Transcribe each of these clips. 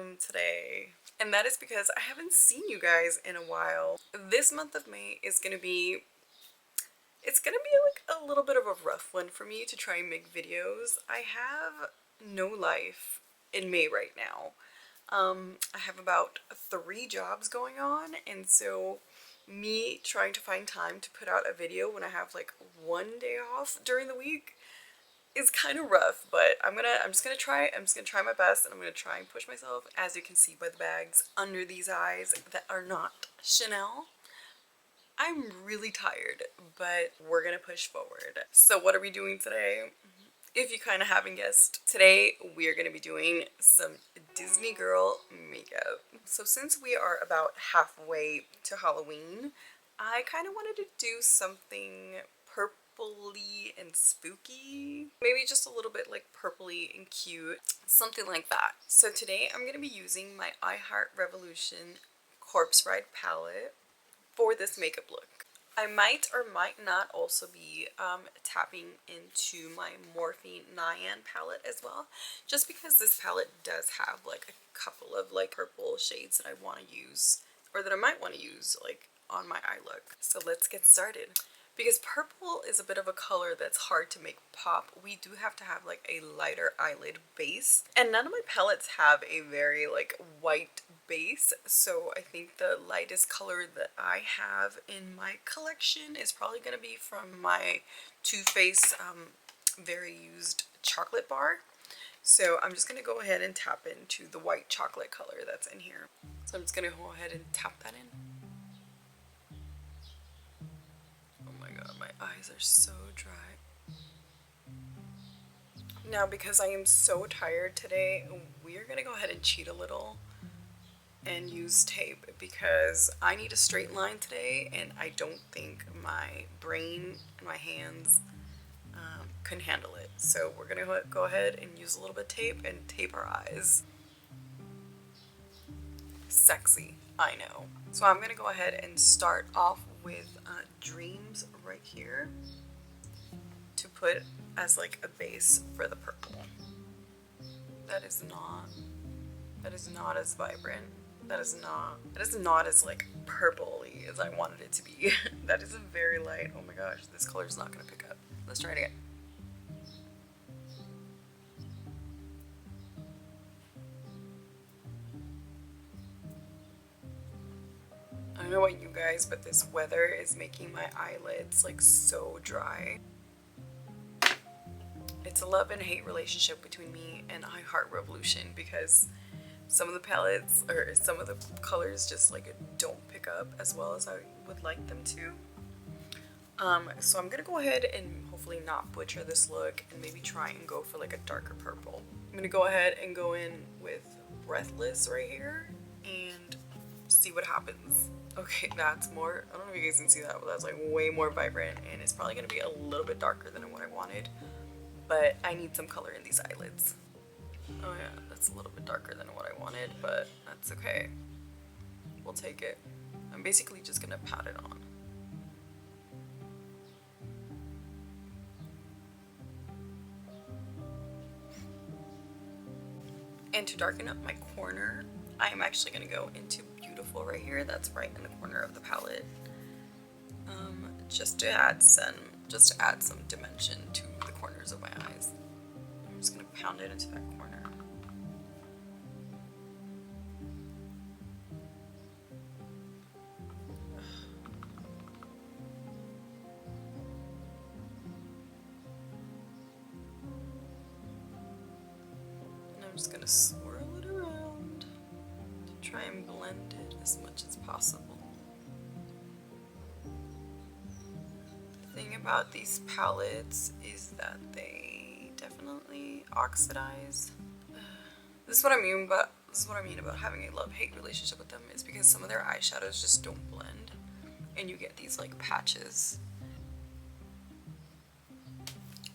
random today. And that is because I haven't seen you guys in a while. This month of May is gonna be, it's gonna be like a little bit of a rough one for me to try and make videos. I have no life in May right now. I have about 3 jobs going on, and so me trying to find time to put out a video when I have like 1 day off during the week is kind of rough, but I'm just gonna try. I'm just gonna try my best, and I'm gonna try and push myself. As you can see by the bags under these eyes that are not Chanel, I'm really tired, but we're gonna push forward. So what are we doing today? If you kind of haven't guessed, today we are going to be doing some Disney girl makeup. So since we are about halfway to Halloween, I kind of wanted to do something purpley and spooky. Maybe just a little bit like purpley and cute, something like that. So today I'm going to be using my I Heart Revolution Corpse Bride palette for this makeup look. I might or might not also be tapping into my Morphe Nyan palette as well, just because this palette does have like a couple of like purple shades that I want to use, or that I might want to use like on my eye look. So let's get started. Because purple is a bit of a color that's hard to make pop, we do have to have like a lighter eyelid base. And none of my palettes have a very like white base, so I think the lightest color that I have in my collection is probably going to be from my Too Faced Very Used chocolate bar. So I'm just going to go ahead and tap into the white chocolate color that's in here. So I'm just going to go ahead and tap that in. Oh my god, my eyes are so dry. Now, because I am so tired today, we're going to go ahead and cheat a little and use tape, because I need a straight line today, and I don't think my brain and my hands can handle it. So we're gonna go ahead and use a little bit of tape and tape our eyes. Sexy, I know. So I'm gonna go ahead and start off with Dreams right here to put as like a base for the purple. That is not as vibrant. That is not as like purpley as I wanted it to be. That is a very light. Oh my gosh, this color is not gonna pick up. Let's try it again. I don't know about you guys, but this weather is making my eyelids like so dry. It's a love and hate relationship between me and I Heart Revolution, because some of the palettes or some of the colors just like don't pick up as well as I would like them to. So I'm gonna go ahead and hopefully not butcher this look and maybe try and go for like a darker purple. I'm gonna go ahead and go in with Breathless right here and see what happens. Okay, that's more, I don't know if you guys can see that, but that's like way more vibrant, and it's probably gonna be a little bit darker than what I wanted, but I need some color in these eyelids. Oh yeah, that's a little bit darker than what I wanted, but that's okay. We'll take it. I'm basically just gonna pat it on. And to darken up my corner, I am actually gonna go into Beautiful right here. That's right in the corner of the palette. Just to add some dimension to the corners of my eyes. I'm just gonna pound it into that corner. And I'm just gonna swirl it around to try and blend it as much as possible. The thing about these palettes is that they definitely oxidize. This is what I mean about having a love-hate relationship with them, is because some of their eyeshadows just don't blend and you get these like patches.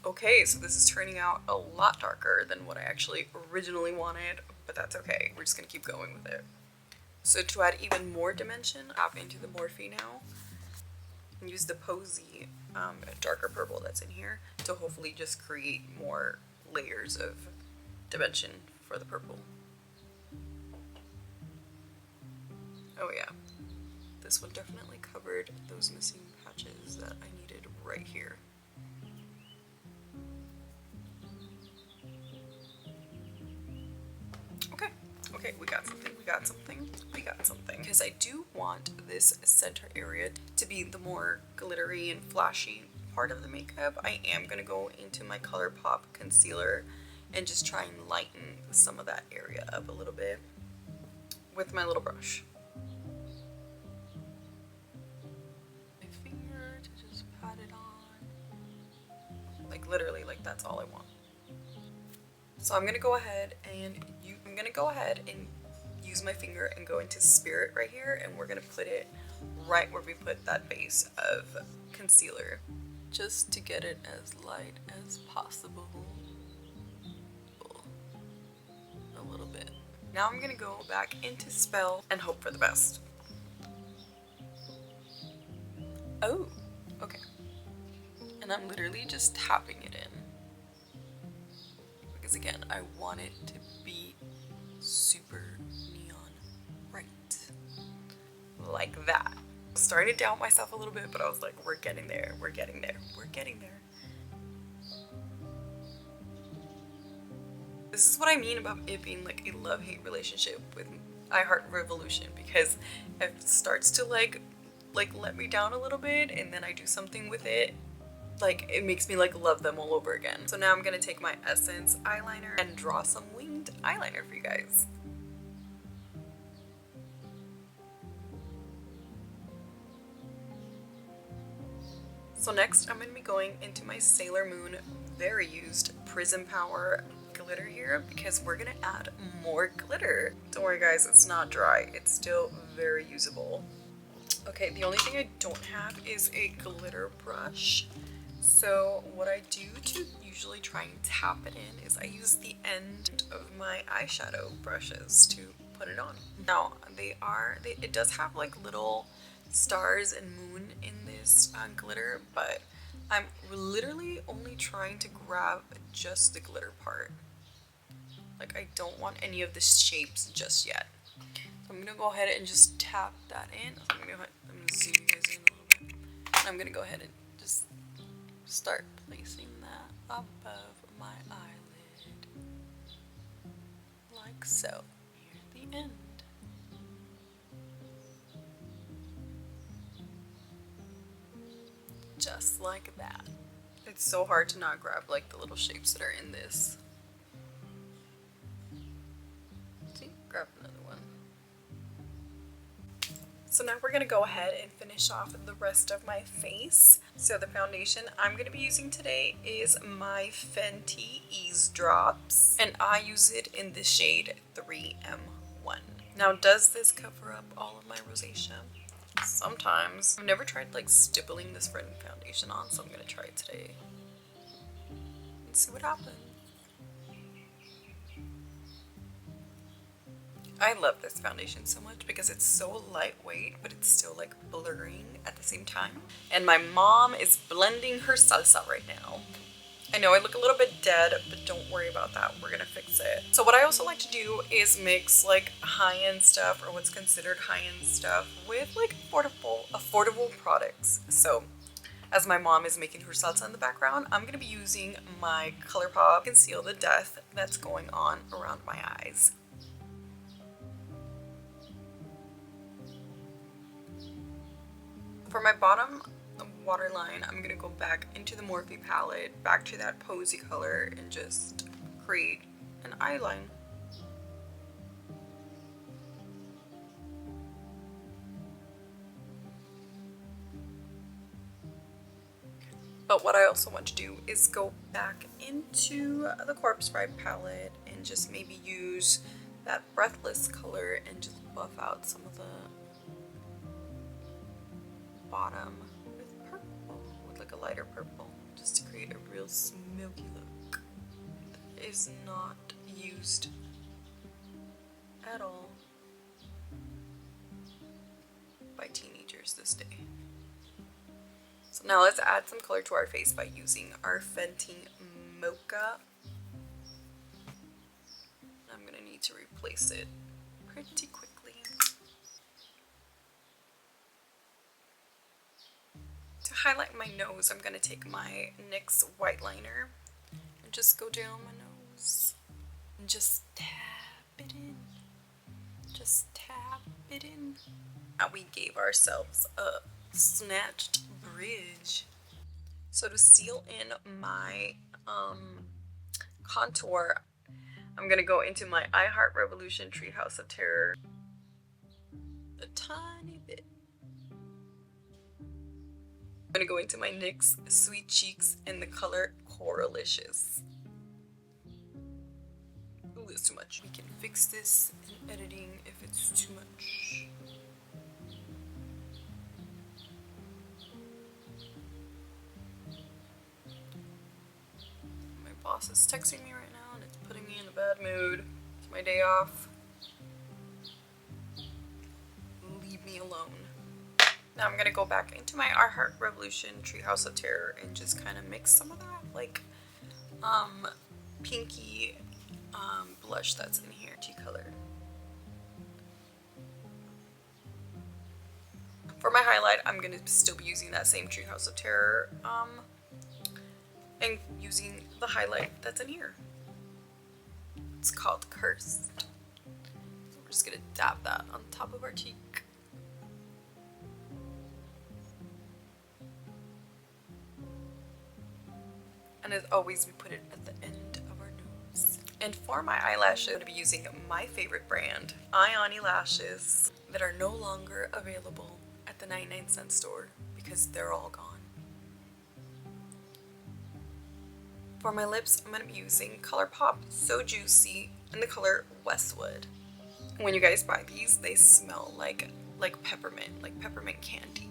Okay, so this is turning out a lot darker than what I actually originally wanted, but that's okay. We're just gonna keep going with it. So to add even more dimension, tap into the Morphe now and use the Posy darker purple that's in here to hopefully just create more layers of dimension for the purple. Oh yeah, this one definitely covered those missing patches that I needed right here. Okay, we got something, we got something, we got something. Because I do want this center area to be the more glittery and flashy part of the makeup. I am going to go into my ColourPop concealer and just try and lighten some of that area up a little bit with my little brush. My finger to just pat it on. Like literally, like that's all I want. So I'm gonna go ahead and use my finger and go into Spirit right here, and we're gonna put it right where we put that base of concealer, just to get it as light as possible. A little bit. Now I'm gonna go back into Spell and hope for the best. Oh, okay. And I'm literally just tapping it in. Because again, I want it to be super neon bright. Like that. Starting to doubt myself a little bit, but I was like, we're getting there, we're getting there, we're getting there. This is what I mean about it being like a love-hate relationship with iHeart Revolution, because it starts to like let me down a little bit, and then I do something with it, like it makes me like love them all over again. So now I'm gonna take my Essence eyeliner and draw some winged eyeliner for you guys. So next I'm gonna be going into my Sailor Moon Very Used Prism Power glitter here, because we're gonna add more glitter. Don't worry guys, it's not dry, it's still very usable. Okay, the only thing I don't have is a glitter brush. So what I do to usually try and tap it in is I use the end of my eyeshadow brushes to put it on. Now it does have like little stars and moon in this glitter, but I'm literally only trying to grab just the glitter part. Like I don't want any of the shapes just yet. So I'm gonna go ahead and just tap that in. I'm gonna zoom you guys in a little bit. And I'm gonna go ahead and just start placing that above my eyelid. Like so. Near the end. Just like that. It's so hard to not grab like the little shapes that are in this. See? Grab another one. So now we're going to go ahead and finish off the rest of my face. So the foundation I'm going to be using today is my Fenty Ease Drops, and I use it in the shade 3M1. Now does this cover up all of my rosacea? Sometimes. I've never tried like stippling this foundation on, so I'm going to try it today and see what happens. I love this foundation so much because it's so lightweight, but it's still like blurring at the same time. And my mom is blending her salsa right now. I know I look a little bit dead, but don't worry about that. We're gonna fix it. So what I also like to do is mix like high-end stuff, or what's considered high-end stuff, with like affordable products. So as my mom is making her salsa in the background, I'm gonna be using my ColourPop Conceal the Death that's going on around my eyes. For my bottom waterline, I'm gonna go back into the Morphe palette, back to that Posy color, and just create an eyeline. But what I also want to do is go back into the Corpse Bride palette and just maybe use that Breathless color and just buff out some of the bottom with purple, with like a lighter purple, just to create a real smoky look that is not used at all by teenagers this day. So now let's add some color to our face by using our Fenty Mocha. I'm gonna need to replace it pretty quickly. highlight my nose, I'm going to take my NYX white liner and just go down my nose and just tap it in. Just tap it in. Now we gave ourselves a snatched bridge. So to seal in my contour, I'm going to go into my I Heart Revolution Treehouse of Terror a tiny bit. I'm going to go into my NYX Sweet Cheeks in the color Coralicious. Ooh, that's too much. We can fix this in editing if it's too much. My boss is texting me right now and it's putting me in a bad mood. It's my day off. Leave me alone. Now I'm gonna go back into my I Heart Revolution Treehouse of Terror and just kind of mix some of that like pinky blush that's in here, tea color. For my highlight, I'm gonna still be using that same Treehouse of Terror and using the highlight that's in here. It's called Cursed. So we're just gonna dab that on top of our cheek. And as always, we put it at the end of our nose. And for my eyelashes, I'm going to be using my favorite brand, Ioni Lashes, that are no longer available at the 99-cent store because they're all gone. For my lips, I'm going to be using ColourPop So Juicy in the color Westwood. When you guys buy these, they smell like peppermint candy.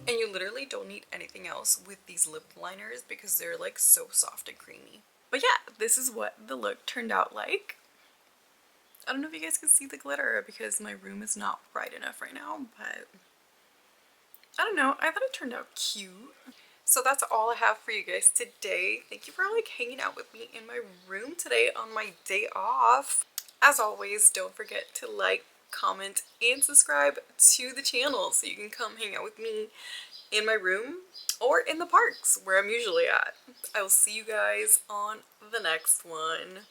And you literally don't need anything else with these lip liners because they're like so soft and creamy. But yeah, this is what the look turned out like. I don't know if you guys can see the glitter because my room is not bright enough right now, but I don't know. I thought it turned out cute. So that's all I have for you guys today. Thank you for like hanging out with me in my room today on my day off. As always, don't forget to like, comment, and subscribe to the channel so you can come hang out with me in my room or in the parks where I'm usually at. I will see you guys on the next one.